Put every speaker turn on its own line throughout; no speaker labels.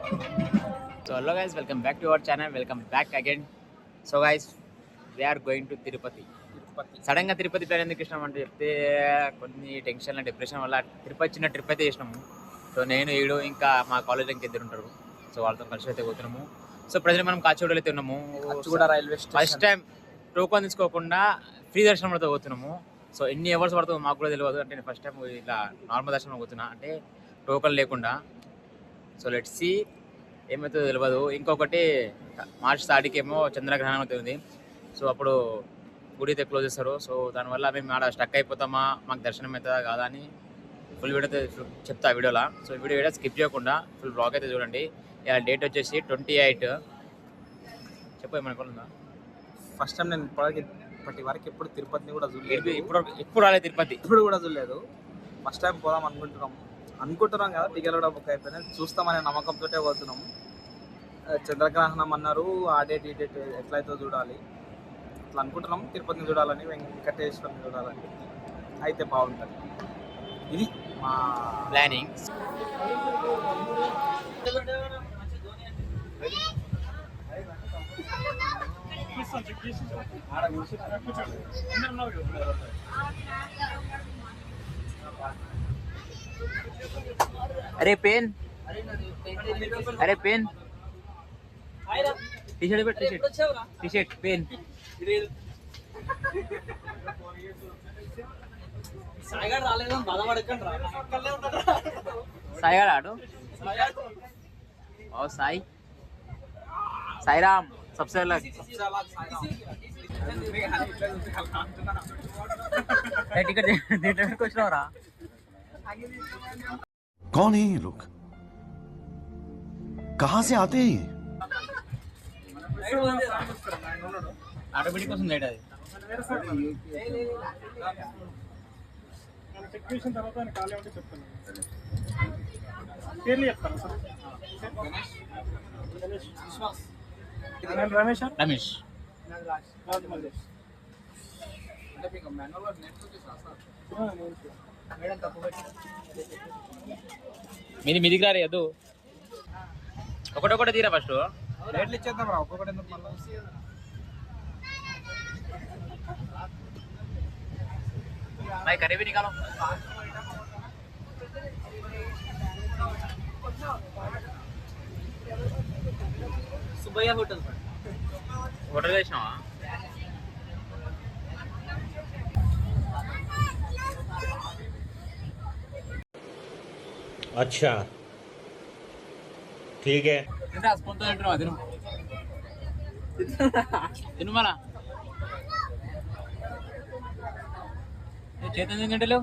So hello guys, welcome back to our channel. Welcome back again. So guys, we are going to Tirupati. సడన్గా Tirupati plan ఎందుకు ఇష్టం అంటే చెప్తే కొన్ని టెన్షన్ డిప్రెషన్ వల్ల తిరుపతి చిన్న ట్రిప్ అయితే చేసినాము. సో నేను ఈడు ఇంకా మా కాలేజ్ ఇంకా ఇద్దరు ఉంటారు. సో వాళ్ళతో కలిసి అయితే పోతున్నాము. సో ప్రజలు మనం కాచిగూడలో అయితే ఉన్నాము.
Railway station
first time token తీసుకోకుండా ఫ్రీ దర్శనం పడితే పోతున్నాము. సో ఎన్ని అవర్స్ పడుతుందో మాకు కూడా తెలియదు. అంటే నేను ఫస్ట్ టైం ఇలా నార్మల్ దర్శనం పోతున్నా అంటే టోకన్ లేకుండా. సో లెట్స్ సీ ఏమవుతుందో తెలియదు. ఇంకొకటి మార్చ్ 30కి ఏమో చంద్రగ్రహణం అవుతుంది. సో అప్పుడు గుడి అయితే క్లోజ్ చేస్తారు. సో దానివల్ల మేము ఆడ స్టక్ అయిపోతామా, మాకు దర్శనం అవుతుందా కాదా అని ఫుల్ వీడియో అయితే చెప్తా వీడియోలో. సో వీడియో స్కిప్ చేయకుండా ఫుల్ బ్లాగ్ అయితే చూడండి. ఇలా డేట్ వచ్చేసి 28. చెప్పు ఏమనుకో ఉందా?
ఫస్ట్ టైం నేను ఇప్పటి వరకు ఎప్పుడు తిరుపతిని కూడా చూడలేదు.
ఇప్పుడు రాలేదు తిరుపతి,
ఇప్పుడు కూడా చూడలేదు. ఫస్ట్ టైం పోదాం అనుకుంటున్నాం కదా. టికెట్ కూడా బుక్ అయిపోయినాయి. చూస్తామనే నమ్మకంతో పోతున్నాము. చంద్రగ్రహణం అన్నారు, ఆ డేట్ ఈ డేట్ ఎట్లయితే చూడాలి అట్లా అనుకుంటున్నాం. తిరుపతిని చూడాలని, వెంకటేశ్వరుని చూడాలని అయితే బాగుంటుంది. ఇది మా
ప్లానింగ్. अरे पेन, अरे pen, T shirt T shirt pen.
సాయిగాడు రాలేదని బాధపడకండి రా.
साईगाड़ आटो और साई राम सबसे अलग. टिकट देने कुछ ना हो रहा.
कौन है ये लोग? कहाँ से आते हैं ये?
ఆటోమేటిక్ వస్తుంది అది.
చెక్ చేసిన తర్వాత ఆయన ఖాళీ ఉంటే చెప్తాను. పేర్లు చెప్తాను సార్. రమేష్
రమేష్
రాజ్ మల్లేష్.
మీదికి రారే అదు ఒకటొకటి తీరా ఫస్ట్
రేట్లు ఇచ్చేద్దాం రా. ఒక్కొక్కటి ఎందుకు మళ్ళీ
भाई करे भी निकालो.
సుబ్బయ్య హోటల్
హోటల్ వేసినావా?
अच्छा ठीक है.
తింటా స్పూన్తో తింటున్నావా? తిను మళ్ళా చేతి గంటలు.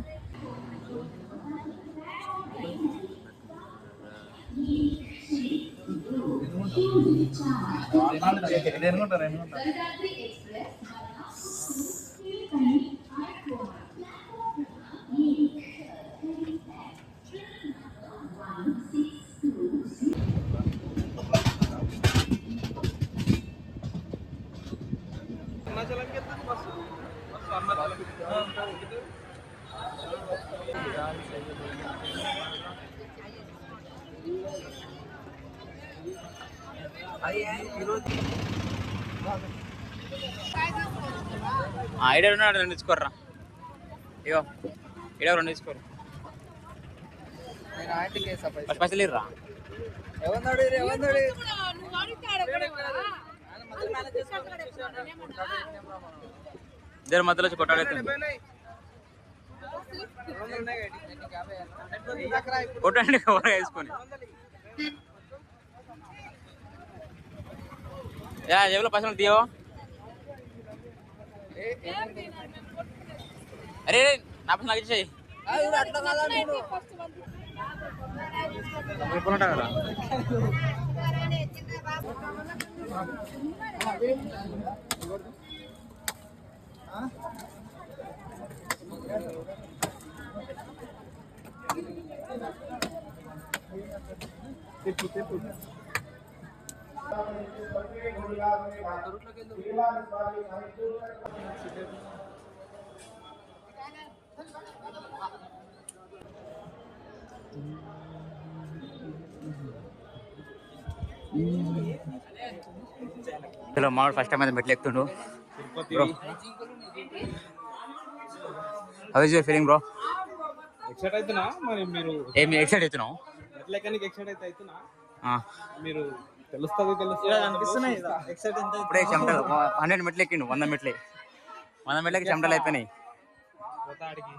ఐడియా ఉన్నాడు, 2 తీసుకోర్రా. ఇగో ఇడ 2 తీసుకోరు. ఫస్ట్ పైసలు ఇర్రా. ఇద్దరు మధ్యలో వచ్చి కొట్టాడైతే కొట్టండి కవర్ వేసుకొని. జేబులో పైసలు తీయో. అరే నా పైసలు నాకు ఇచ్చేయి. ఉంటా కదా హలో మామూలు ఫస్ట్ టైం అయితే మెట్లు ఎక్కుతుండు
Tirupati
bro. How is your feeling bro?
Excite అవుతున్నా మరి మీరు
ఏమి ఎక్సైట్ అవుతున్నావు?
ఎట్లెక్కనికి ఎక్సైట్ అవుతున్నా మీరు తెలుస్తుంది అనిపిస్తున్నాయి ఎక్సైట్ ఎంత
ఇప్పుడే చెమటలు 100 మెట్లు ఎక్కిండు, 100 మెట్లకి చెమటలు అయిపోయినాయి.
పోతాడికి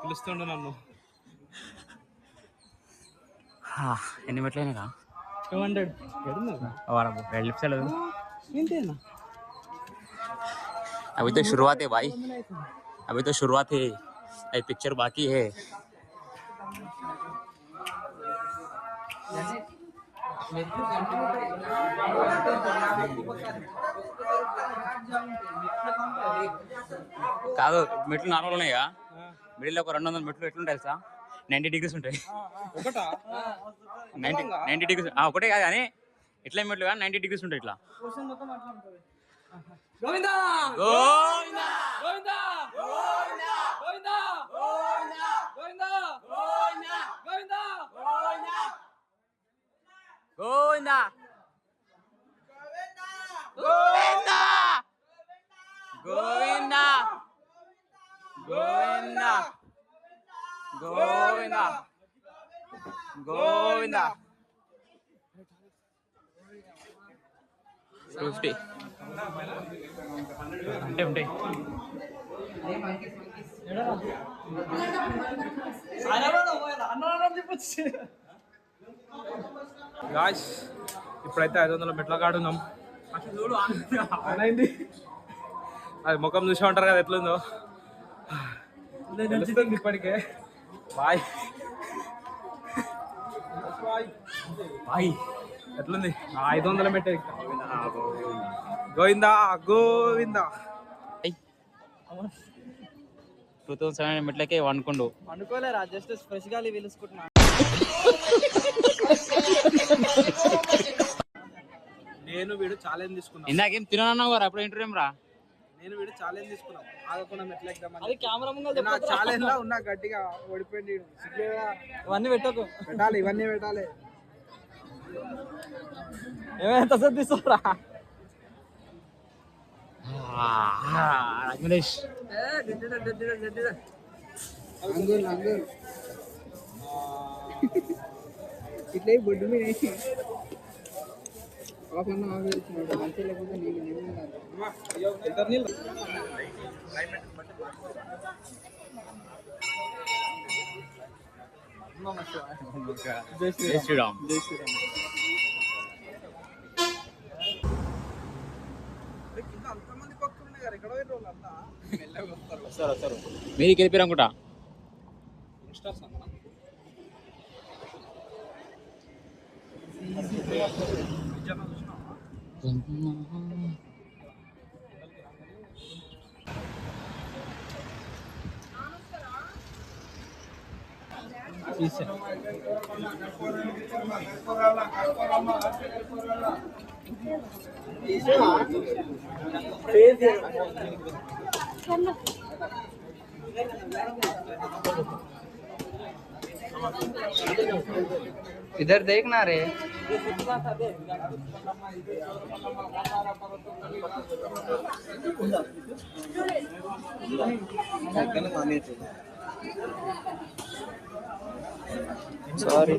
పిలుస్తుండు నన్ను.
ఎన్ని మెట్లు అయినా
200
लिफ्ट चलो
ఏంటేనా
अभी तो शुरुआत है भाई, अभी तो शुरुआत है, अभी पिक्चर बाकी है. కాదు మెట్లు నార్మల్ ఉన్నాయా? మిడిల్ ఒక 200 మెట్లు ఎట్లుంటాయి తెలుసా? 90 డిగ్రీస్ ఉంటాయి.
ఒకటా
90 డిగ్రీస్ ఒకటే కాదు కానీ ఇట్లా మెట్లు కానీ 90 డిగ్రీస్ ఉంటాయి ఇట్లా.
గోవిందా
గోవిందా
గోవిందా గోవిందా గోవిందా గోవిందా గోవిందా గోవిందా
గోవిందా గోవిందా గోవిందా గోవిందా గోవిందా గోవిందా 250 ఉంటాయి.
గాయ్స్ ఇప్పుడైతే 500 మెట్ల కాడున్నాం. అయింది అది ముఖం చూసే ఉంటారు కదా ఎట్లుందో తెలుస్తుంది ఇప్పటికే. బాయ్
బాయ్
ఎట్లుంది 500 మెట్టే గోవిందా గోవిందా
2700 మెట్లకే అనుకుండు.
అనుకోలేరా జస్ట్ ఫ్రెష్ గాలి పీలుసుకుంటున్నా. నేను వీడు ఛాలెంజ్ తీసుకున్నా.
ఇందాకేం తినన్నావు కదా అప్పుడు ఇంటర్వ్యూ రా.
నేను వీడు ఛాలెంజ్ తీసుకున్నాం ఆగకుండా మెట్లు ఎక్కుదామని. అది కెమెరా ముందు నా ఛాలెంజ్ లో ఉన్నా గట్టిగా ఓడిపోయింది. ఇవన్నీ పెట్టకు పెట్టాలి, ఇవన్నీ పెట్టాలి. ఏమైనా తీసుకోరా
రాజమలేష్
ఇట్లా బొడ్డు మీద వేసి మంచి లేకపోతే
జై శ్రీరామ్.
అంతమంది పక్కన ఉన్నాయి కదా ఎక్కడో రోజులు అంతా
వస్తారు మీది గెలిపారు అనుకుంటా.
इधर देखना रे. Sorry.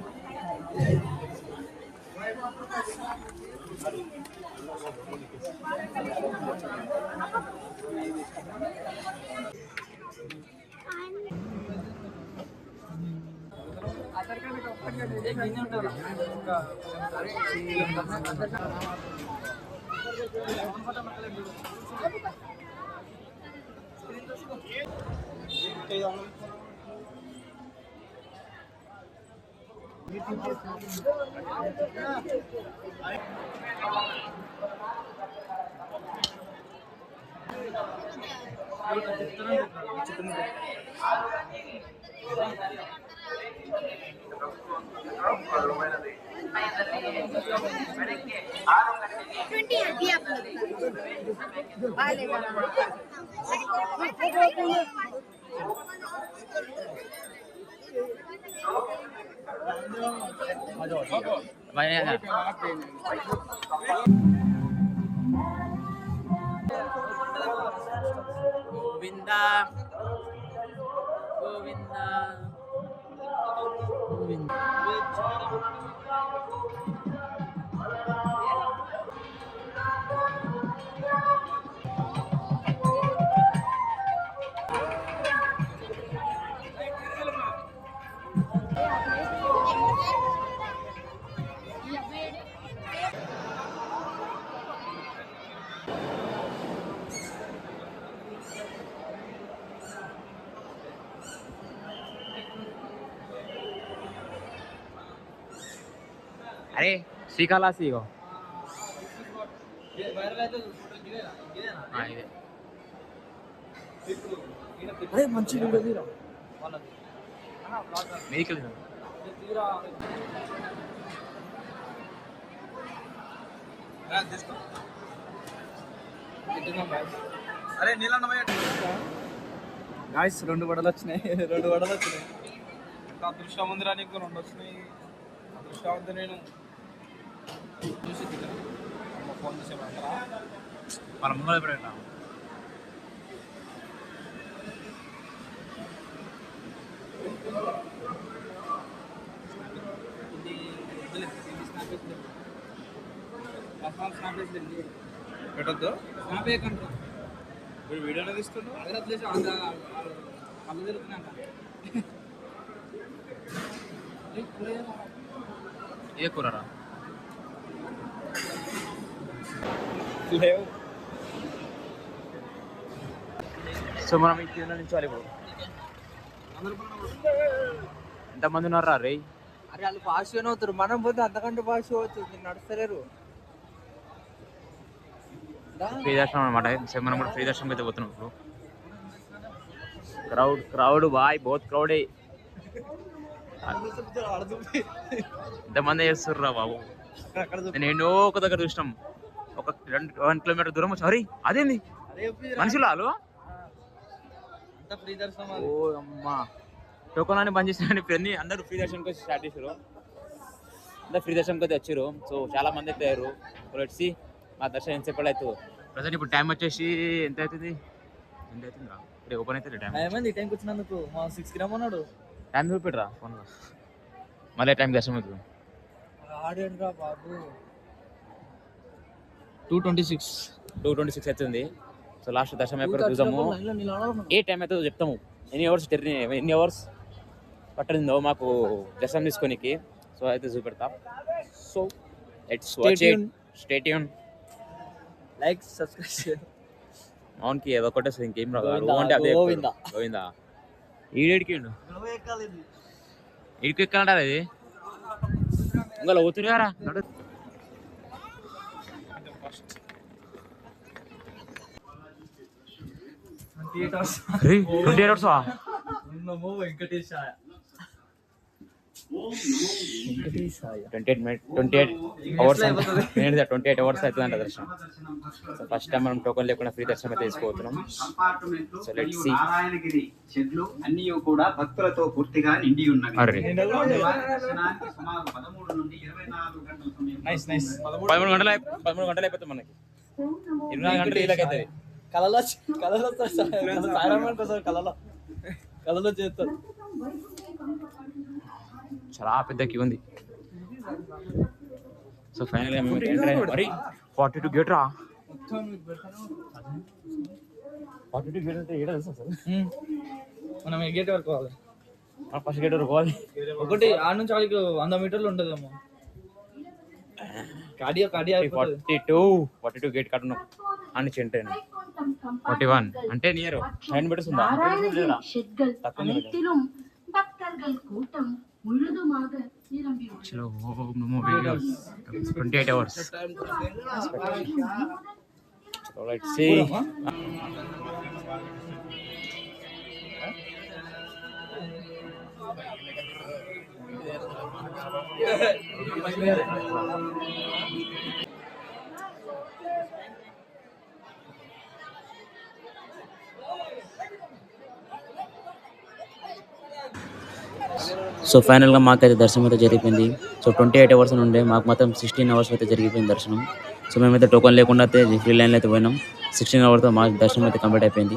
గోవిందా గోవిందా గోవిందా. అరే శ్రీకాళహస్తి ఇగో ఇదే
అరే మంచి వీడియో తీరా
మీదికి
అరే నీళ్ళ గాయస్ 2 వడలు వచ్చినాయి. 2 వడలు వచ్చినాయి. ఇంకా అదృష్టం ఉందిరా నీకు 2 వచ్చినాయి. అదృష్టం ఉంది. నేను చూసి ఫోన్ చేసేమంటారా
మన ముంగల పెట్టా
పెట్టద్దు ఇప్పుడు వీడియోలో తీస్తున్నావు కళ్ళు తిరుగుతున్నాంట.
ఏ కూరరా
లేవు.
సో మనం ఈ కింద నుంచి ఇప్పుడు ఎంతమంది ఉన్నారా రే?
అరే వాళ్ళు ఫాస్ట్ గానే అవుతారు. మనం పోతే అంతకంటే ఫాస్ట్ అవుతుంది. నడుస్తలేరు.
ఫ్రీ దర్శనం అనమాట. సో మనం కూడా ఫ్రీ దర్శనం అయితే పోతున్నాం ఇప్పుడు. క్రౌడ్ బాయ్ బోత్ క్రౌడే. ఎంతమంది చేస్తుర్రా బాబు. నేను ఎన్నో ఒక దగ్గర చూసినాం. ఒక 1 కిలోమీటర్ దూరం వచ్చి అరే అదేంది మనుషులు వాళ్ళు. ఓ అమ్మా టోకన్ అని బంద్ చేసిన ఇప్పుడు అన్ని అందరూ ఫ్రీ దర్శనంకి వచ్చి స్టార్ట్ చేశారు. అందరు ఫ్రీ దర్శనంకి అయితే వచ్చారు. సో చాలా మంది అయితే అయ్యారు. వచ్చి మా దర్శనం ఎంతసేపు అవుతుంది ప్రజెంట్. ఇప్పుడు టైం వచ్చేసి ఎంత అవుతుంది రా ఇప్పుడు ఓపెన్ అవుతుంది టైం.
ఏమైంది టైంకి వచ్చినందుకు 6 కి రమ్మన్నాడు.
టైం చూపెట్టరా ఫోన్లో మళ్ళీ టైం దర్శనం అవుతుంది.
ఆడేంట్రా బాబు 2:26
అవుతుంది. సో లాస్ట్ దర్శనం అయిపోయి చూద్దాము ఏ టైం అవుతుందో చెప్తాము. ఎన్ని అవర్స్ పట్టడిందో మాకు దర్శనం తీసుకోనికి. సో అయితే చూపెడతా. So let's watch it. Stay tune.
Like subscribe.
అవునికి ఏదో ఒకటే ఇంకేం రాదు అంటే అదే గోవిందా. ఈడేడికి ఇడికి ఎక్కాలంటారా ఇది ఇంకా అవుతున్నారా? 28 hours
వెంకటేశ్
28 hours అవుతుందంట దర్శనం. సో ఫస్ట్ టైం మనం టోకన్ లేకుండా ఫ్రీ దర్శనం అయితే తీసుకోతున్నాం. So let's see.
నారాయణగిరి చెట్లు అన్నీ కూడా భక్తులతో పూర్తిగా నిండి ఉన్నవి. దర్శనానికి సుమారు 13 నుండి 24 గంటల సమయం.
నైస్
13 గంటలు అయిపోతుంది మనకి. 24 గంటలు ఇలాగైతుంది.
కళలో కళలో చేస్తారు.
చాలా పెద్ద క్యూ ఉంది. సో ఫైనల్ గా మేము ఎంటర్ అయిన మరి 42 గేట్ రా. 42 గేట్ అంటే ఏడా తెలుసా సార్?
మనం ఏ గేట్ వరకు పోవాలి?
ఫస్ట్ గేట్ వరకు పోవాలి.
ఒకటి ఆడ నుంచి ఆడికి 100 మీటర్లు ఉంటుందేమో. కాడియా
42 గేట్ కట్ ఉన్నాం అని చెంటే 41 అంటే నియర్ 9 మీటర్స్ ఉందా? చలో ఓం నమో videos 28 hours. So let's see.
So ఫైనల్గా మాకైతే దర్శనం అయితే జరిగిపోయింది. సో 28 అవర్స్ ఉండే మాకు మొత్తం 16 అవర్స్ అయితే జరిగిపోయింది దర్శనం. సో మేమైతే టోకన్ లేకుండా అయితే ఫ్రీ లైన్లో అయితే పోయినాం. 16 అవర్స్తో మా దర్శనం అయితే కంప్లీట్ అయిపోయింది.